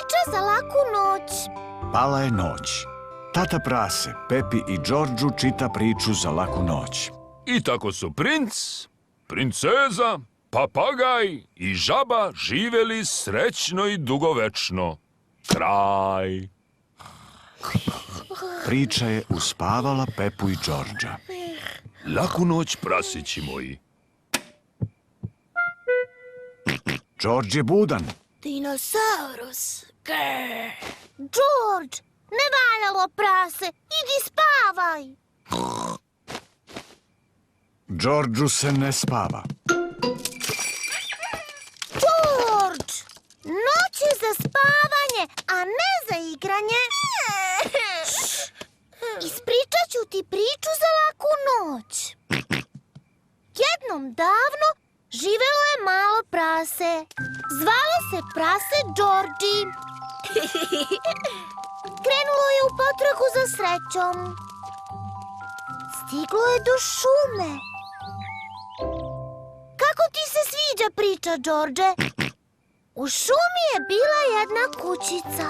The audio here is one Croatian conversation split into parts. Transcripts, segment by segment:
Priča za laku noć. Pala je noć. Tata prase, Pepi i Džordžu čita priču za laku noć. I tako su princ, princeza, papagaj i žaba živjeli srećno i dugovečno. Kraj. Priča je uspavala Pepu i Džordža. Laku noć, prasići moji. Džordž je budan. Dinosaurus. Džordž, nevaljalo prase, idi spavaj. Džordžu se ne spava. Džordž, noć je za spavanje, a ne za igranje. Ispričat ću ti priču za laku noć. Jednom davno živelo je malo prase. Zvalo se prase Džordži. Krenulo je u potragu za srećom. Stiglo je do šume. Kako ti se sviđa priča, Džordže? U šumi je bila jedna kućica.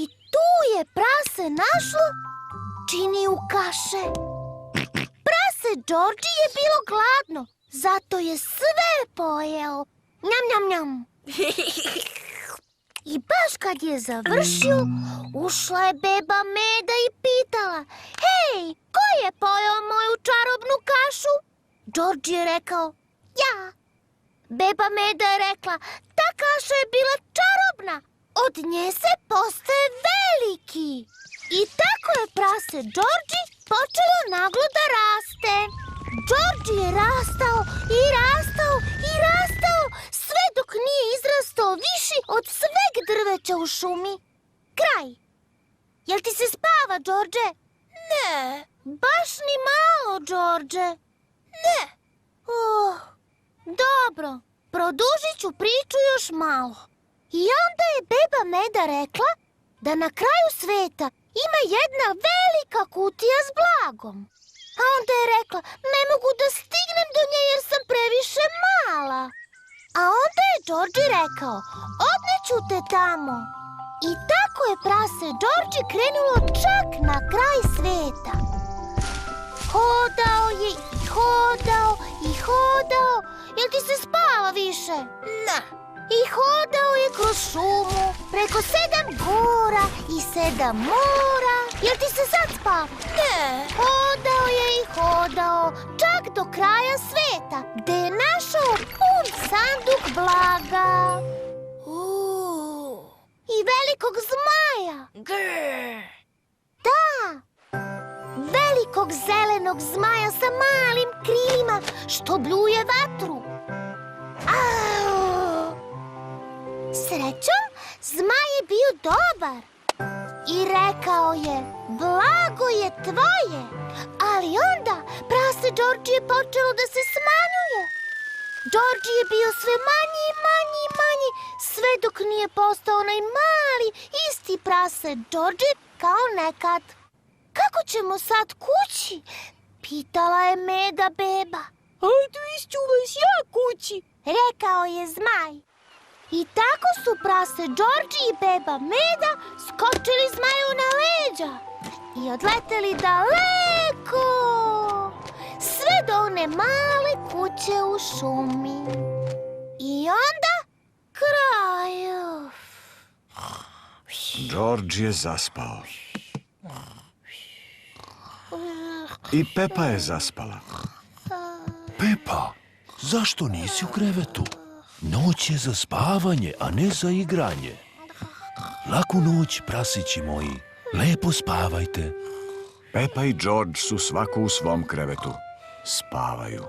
I tu je prase našlo činiju kaše. Prase Džordži je bilo gladno, zato je sve pojeo. Njam, njam, njam. I baš kad je završio, ušla je beba Meda i pitala: Hej, ko je pojeo moju čarobnu kašu? Džordži je rekao: Ja. Beba Meda je rekla: Ta kaša je bila čarobna, od nje se postaje veliki. I tako je prase Džordži počelo naglo da raste. Džordži je rastao i rastao i rastao, sve dok nije izrastao viši od sveg drveća u šumi. Kraj. Jel ti se spava, Džordže? Ne. Baš ni malo, Džordže. Ne. Dobro, produžit ću priču još malo. I onda je beba Meda rekla da na kraju sveta ima jedna velika kutija s blagom. A onda je rekla: Ne mogu da stignem do nje jer sam previše mala. A onda je Džordži rekao: Odneću te tamo. I tako je prase Džordži krenulo čak na kraj sveta. Hodao je i hodao i hodao. Jel ti se spava više? Ne. I hodao je kroz šumu, preko 7 gora i 7 mora. Jel ti se sad spava? Ne. Hodao je i hodao, čak do kraja sveta, gde je našao pun sanduk blaga. I velikog zmaja. Da, velikog zelenog zmaja sa malim krilima što bljuje vatru. Srećom, zmaj je bio dobar i rekao je: Blago je tvoje. Ali onda prase Džordži je počelo da se smanjuje. Džordži je bio sve manji i manji i manji, sve dok nije postao onaj mali, isti prase Džordži kao nekad. Kako ćemo sad kući? Pitala je Meda beba. Ajde, isčuvaj ja kući, rekao je zmaj. I tako su prase Džordži i beba Meda skočili zmaju na leđa i odleteli daleko, sve do one male kuće u šumi. I onda kraj. Džordž je zaspao. I Pepa je zaspala. Pepa, zašto nisi u krevetu? Noć je za spavanje, a ne za igranje. Laku noć, prasići moji. Lepo spavajte. Pepa i Džordž su svako u svom krevetu. Spavaju.